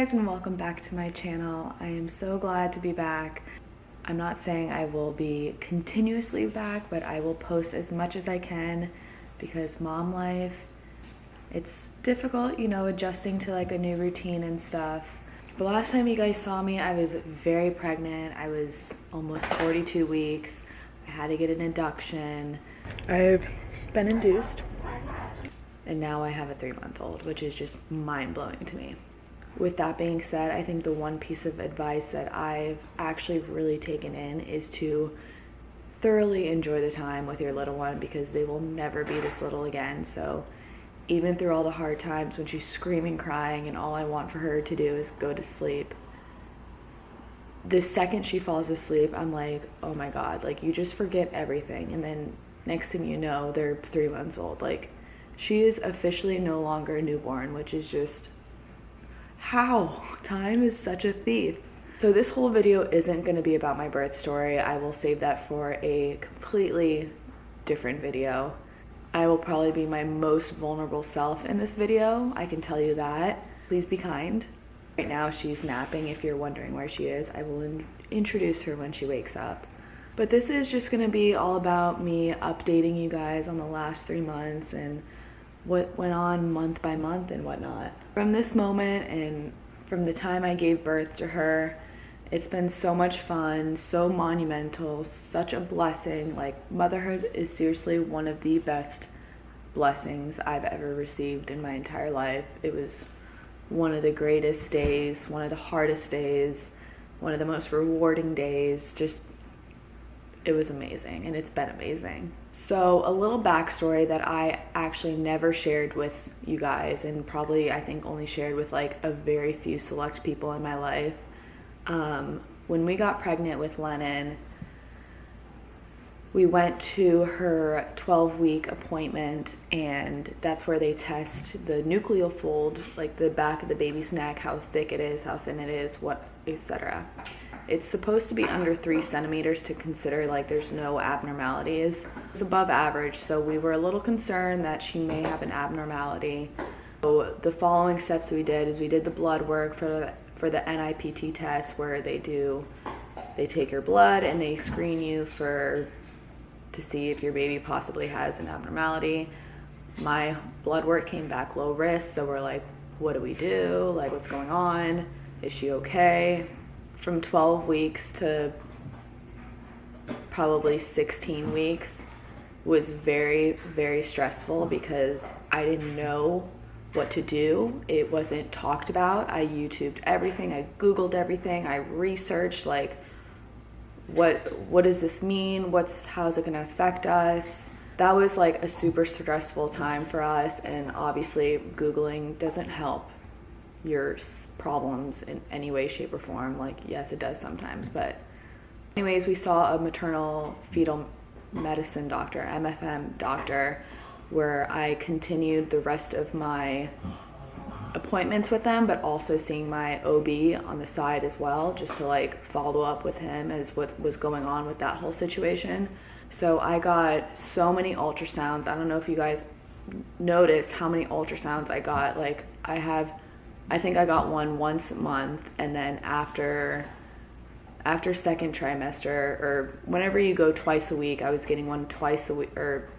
guys, and welcome back to my channel. I am so glad to be back. I'm not saying I will be continuously back, but I will post as much as I can because mom life, it's difficult, you know, adjusting to like a new routine and stuff. The last time you guys saw me, I was very pregnant. I was almost 42 weeks. I had to get an induction. I've been induced. And now I have a 3-month-old, which is just mind-blowing to me. With that being said, I think the one piece of advice that I've actually really taken in is to thoroughly enjoy the time with your little one because they will never be this little again. So even through all the hard times when she's screaming, crying, and all I want for her to do is go to sleep, the second she falls asleep, I'm like, oh my God, like you just forget everything. And then next thing you know, they're 3 months old. Like, she is officially no longer a newborn, which is just, how? Time is such a thief. So this whole video isn't going to be about my birth story. I will save that for a completely different video. I will probably be my most vulnerable self in this video. I can tell you that. Please be kind. Right now she's napping. If you're wondering where she is, I will introduce her when she wakes up. But this is just going to be all about me updating you guys on the last 3 months and what went on month by month and whatnot. From this moment and from the time I gave birth to her, it's been so much fun, so monumental, such a blessing. Like, motherhood is seriously one of the best blessings I've ever received in my entire life. It was one of the greatest days, one of the hardest days, one of the most rewarding days. Just, it was amazing, and it's been amazing. So a little backstory that I actually never shared with you guys, and probably I think only shared with like a very few select people in my life. When we got pregnant with Lennon, we went to her 12-week appointment, and that's where they test the nucleal fold, like the back of the baby's neck, how thick it is, how thin it is, what, etc. It's supposed to be under 3 centimeters to consider like there's no abnormalities. It's above average, so we were a little concerned that she may have an abnormality. So the following steps we did is we did the blood work for the NIPT test, where they take your blood and they screen you to see if your baby possibly has an abnormality. My blood work came back low risk, so we're like, what do we do? Like, what's going on? Is she okay? From 12 weeks to probably 16 weeks was very, very stressful because I didn't know what to do. It wasn't talked about. I YouTubed everything. I Googled everything. I researched like, what does this mean? How's it gonna affect us? That was like a super stressful time for us, and obviously Googling doesn't help your problems in any way, shape, or form. Like, yes, it does sometimes, but anyways, we saw a maternal fetal medicine doctor, MFM doctor, where I continued the rest of my appointments with them, but also seeing my OB on the side as well, just to like follow up with him as what was going on with that whole situation. So I got so many ultrasounds. I don't know if you guys noticed how many ultrasounds I got. Like, I think I got one once a month, and then after second trimester, or whenever you go twice a week, I was getting one twice a week, or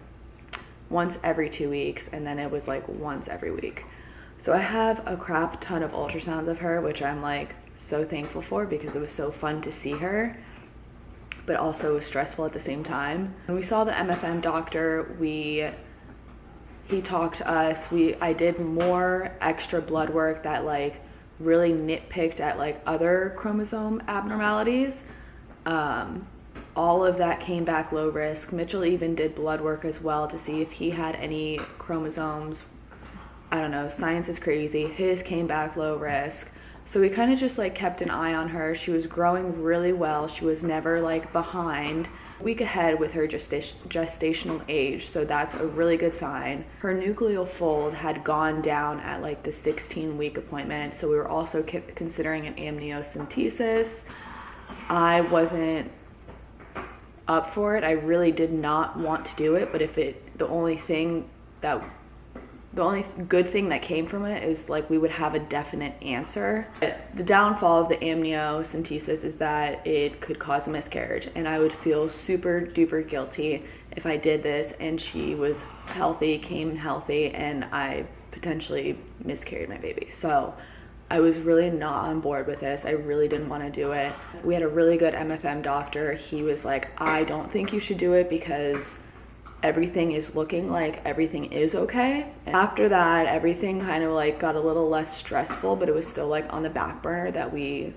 once every 2 weeks, and then it was like once every week. So I have a crap ton of ultrasounds of her, which I'm like so thankful for because it was so fun to see her, but also was stressful at the same time. When we saw the MFM doctor, he talked to us. I did more extra blood work that like really nitpicked at like other chromosome abnormalities. All of that came back low risk. Mitchell even did blood work as well to see if he had any chromosomes. I don't know, science is crazy. His came back low risk. So we kind of just like kept an eye on her. She was growing really well. She was never like behind. A week ahead with her gestational age, so that's a really good sign. Her nucleal fold had gone down at like the 16-week appointment, so we were also considering an amniocentesis. I wasn't up for it. I really did not want to do it, but the only thing that the only good thing that came from it is like we would have a definite answer. But the downfall of the amniocentesis is that it could cause a miscarriage, and I would feel super duper guilty if I did this and she was healthy, came healthy, and I potentially miscarried my baby. So I was really not on board with this. I really didn't want to do it. We had a really good MFM doctor. He was like, I don't think you should do it because everything is looking like everything is okay. And after that, everything kind of like got a little less stressful, but it was still like on the back burner that we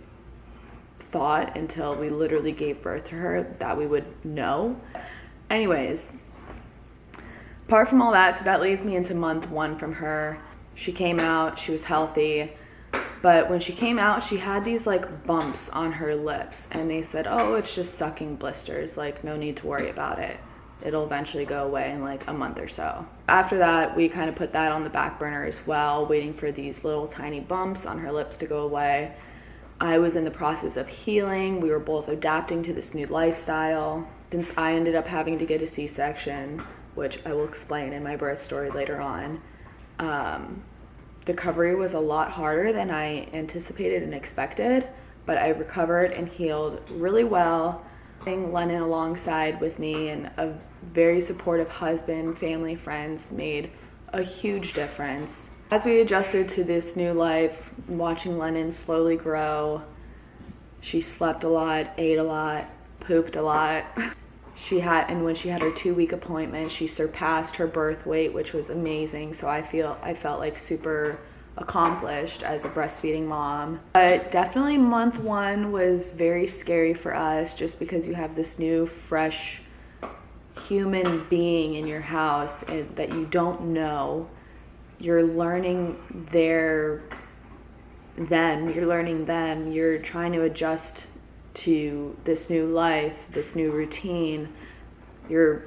thought until we literally gave birth to her that we would know. Anyways, apart from all that, so that leads me into month 1 from her. She came out, she was healthy, but when she came out, she had these like bumps on her lips, and they said, oh, it's just sucking blisters, like no need to worry about it. It'll eventually go away in like a month or so. After that, we kind of put that on the back burner as well, waiting for these little tiny bumps on her lips to go away. I was in the process of healing. We were both adapting to this new lifestyle. Since I ended up having to get a C-section, which I will explain in my birth story later on, the recovery was a lot harder than I anticipated and expected, but I recovered and healed really well. Having Lennon alongside with me and a very supportive husband, family, friends made a huge difference. As we adjusted to this new life, watching Lennon slowly grow, she slept a lot, ate a lot, pooped a lot. And when she had her 2-week appointment, she surpassed her birth weight, which was amazing. So I felt like super accomplished as a breastfeeding mom. But definitely month 1 was very scary for us, just because you have this new fresh human being in your house and that you don't know. You're learning them, you're trying to adjust to this new life, this new routine. You're,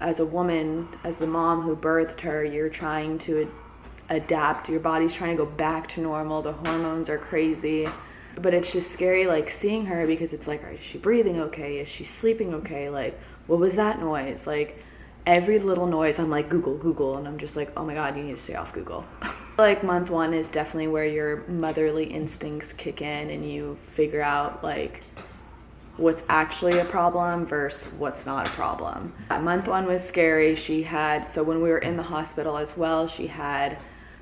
as a woman, as the mom who birthed her, you're trying to adapt. Your body's trying to go back to normal. The hormones are crazy, but it's just scary, like seeing her, because it's like, is she breathing okay? Is she sleeping okay? Like, what was that noise? Like, every little noise, I'm like, Google, and I'm just like, oh my God, you need to stay off Google. Like, month 1 is definitely where your motherly instincts kick in and you figure out like what's actually a problem versus what's not a problem. Month 1 was scary. So when we were in the hospital as well, she had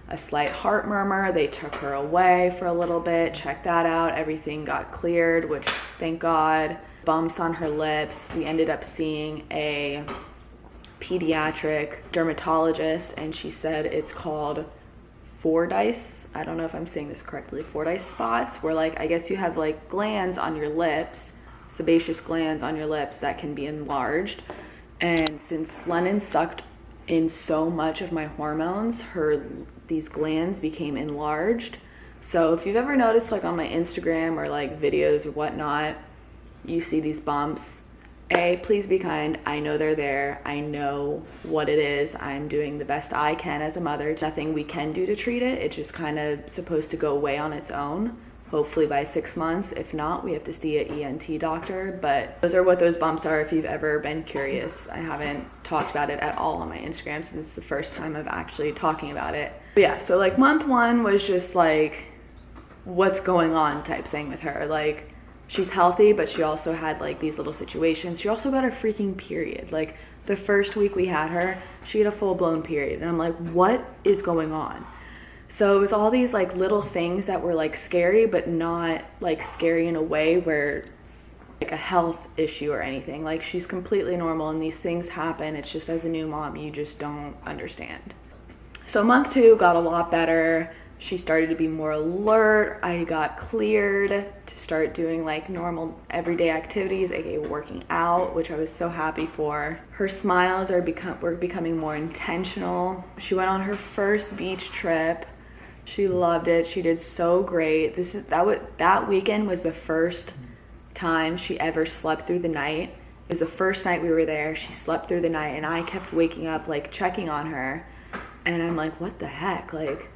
a slight heart murmur. They took her away for a little bit, checked that out. Everything got cleared, which thank God. Bumps on her lips. We ended up seeing a pediatric dermatologist, and she said it's called Fordyce. I don't know if I'm saying this correctly. Fordyce spots, where like, I guess you have like glands on your lips, sebaceous glands on your lips that can be enlarged. And since Lennon sucked in so much of my hormones, these glands became enlarged. So if you've ever noticed, like on my Instagram or like videos or whatnot, you see these bumps. Please be kind. I know they're there. I know what it is. I'm doing the best I can as a mother. There's nothing we can do to treat it. It's just kind of supposed to go away on its own, hopefully by 6 months. If not, we have to see an ENT doctor. But those are what those bumps are if you've ever been curious. I haven't talked about it at all on my Instagram, so this is the first time of actually talking about it. But yeah, so like month 1 was just like, what's going on type thing with her. Like, she's healthy, but she also had like these little situations. She also got her freaking period. Like, the first week we had her, she had a full-blown period. And I'm like, what is going on? So it was all these like little things that were like scary, but not like scary in a way where like a health issue or anything. Like, she's completely normal and these things happen. It's just, as a new mom, you just don't understand. So month 2 got a lot better. She started to be more alert. I got cleared to start doing like normal everyday activities, aka working out, which I was so happy for. Her smiles were becoming more intentional. She went on her first beach trip. She loved it. She did so great. That weekend was the first time she ever slept through the night. It was the first night we were there. She slept through the night, and I kept waking up like checking on her, and I'm like, what the heck? Like,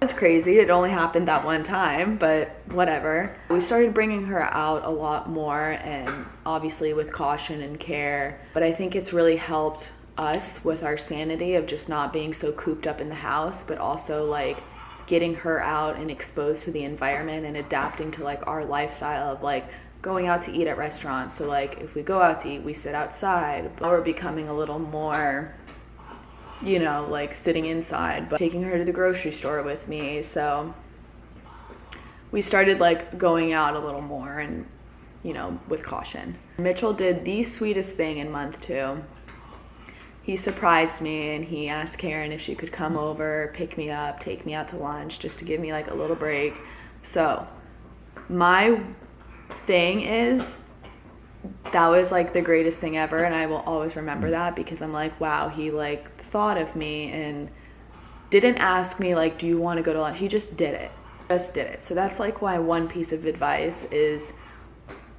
it was crazy. It only happened that one time, but whatever. We started bringing her out a lot more, and obviously with caution and care, but I think it's really helped us with our sanity of just not being so cooped up in the house, but also like getting her out and exposed to the environment and adapting to like our lifestyle of like going out to eat at restaurants. So like if we go out to eat, we sit outside. But we're becoming a little more, you know, like sitting inside, but taking her to the grocery store with me. So we started like going out a little more and, you know, with caution. Mitchell did the sweetest thing in month 2. He surprised me and he asked Karen if she could come over, pick me up, take me out to lunch just to give me like a little break. So my thing is, that was like the greatest thing ever, and I will always remember that because I'm like, wow, he like thought of me and didn't ask me like, do you want to go to lunch? He just did it. So that's like my one piece of advice is,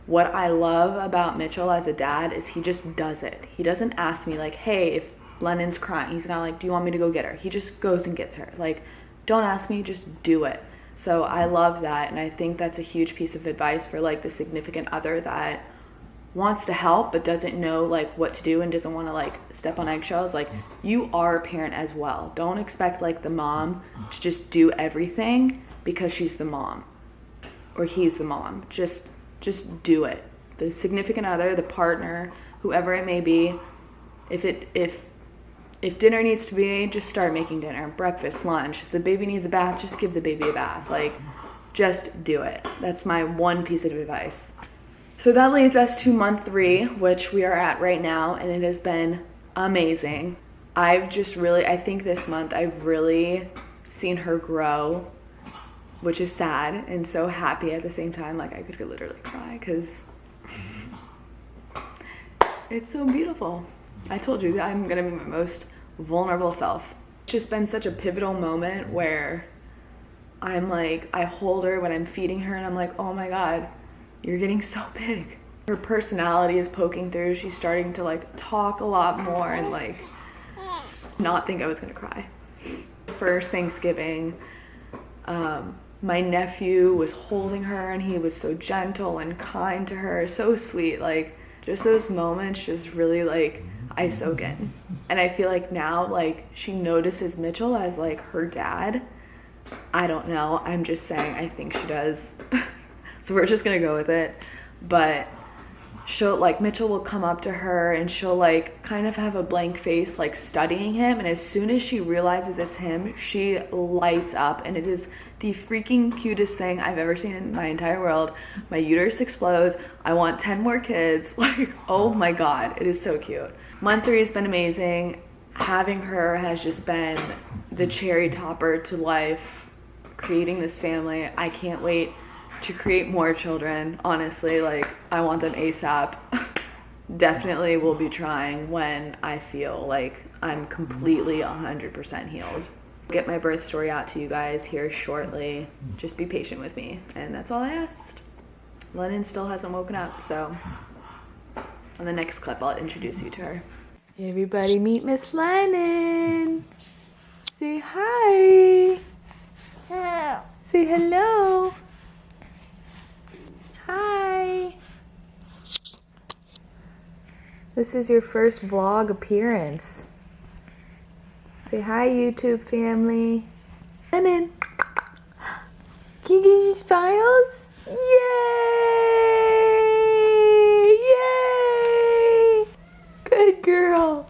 what I love about Mitchell as a dad is he just does it. He doesn't ask me like, hey, if Lennon's crying, he's not like, do you want me to go get her? He just goes and gets her. Like, don't ask me, just do it. So I love that, and I think that's a huge piece of advice for like the significant other that wants to help but doesn't know like what to do and doesn't want to like step on eggshells. Like, you are a parent as well. Don't expect like the mom to just do everything because she's the mom or he's the mom. Just do it. The significant other, the partner, whoever it may be, if dinner needs to be made, just start making dinner. Breakfast, lunch. If the baby needs a bath, just give the baby a bath. Like, just do it. That's my one piece of advice. So that leads us to month 3, which we are at right now, and it has been amazing. I think this month I've really seen her grow, which is sad and so happy at the same time. Like, I could literally cry because it's so beautiful. I told you that I'm gonna be my most vulnerable self. It's just been such a pivotal moment where I'm like, I hold her when I'm feeding her and I'm like, oh my God, you're getting so big. Her personality is poking through. She's starting to like talk a lot more and like not think I was gonna cry. First Thanksgiving, my nephew was holding her and he was so gentle and kind to her, so sweet. Like, just those moments just really like I soak in. And I feel like now like she notices Mitchell as like her dad. I don't know, I'm just saying I think she does. So we're just gonna go with it. But she'll like, Mitchell will come up to her and she'll like kind of have a blank face like studying him, and as soon as she realizes it's him, she lights up, and it is the freaking cutest thing I've ever seen in my entire world. My uterus explodes. I want 10 more kids. Like, oh my God, it is so cute. Month 3 has been amazing. Having her has just been the cherry topper to life, creating this family. I can't wait to create more children. Honestly, like, I want them ASAP. Definitely will be trying when I feel like I'm completely 100% healed. Get my birth story out to you guys here shortly. Just be patient with me, and that's all I asked. Lennon still hasn't woken up, so on the next clip I'll introduce you to her. Everybody meet Miss Lennon. Say hi. Say hello. Hi. This is your first vlog appearance. Say hi, YouTube family. Lennon. Can you give me smiles? Yay! Yay! Good girl.